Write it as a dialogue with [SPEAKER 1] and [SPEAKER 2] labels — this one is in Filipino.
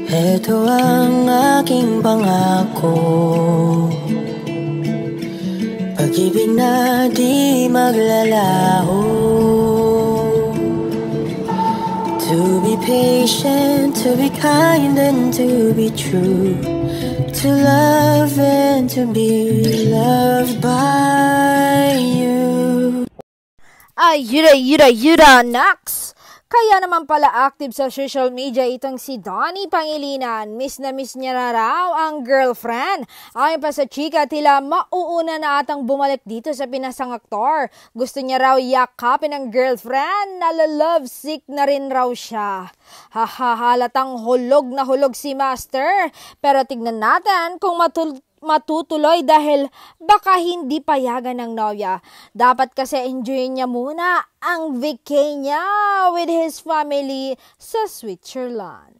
[SPEAKER 1] Ito ang aking pangako, pag-ibig na di maglalaho. To be patient, to be kind and to be true, to love and to be loved by you.
[SPEAKER 2] Ay, yura, Nax! Kaya naman pala active sa social media itong si Donnie Pangilinan. Miss na miss niya na raw ang girlfriend. Ayon pa sa chika, tila mauuna na atang bumalik dito sa pinasang aktor. Gusto niya raw yakapin ang girlfriend, nala-love sick na rin raw siya. Halatang hulog na hulog si Master. Pero tignan natin kung matutuloy dahil baka hindi payagan ng nobya. Dapat kasi enjoy niya muna ang vacay niya with his family sa Switzerland.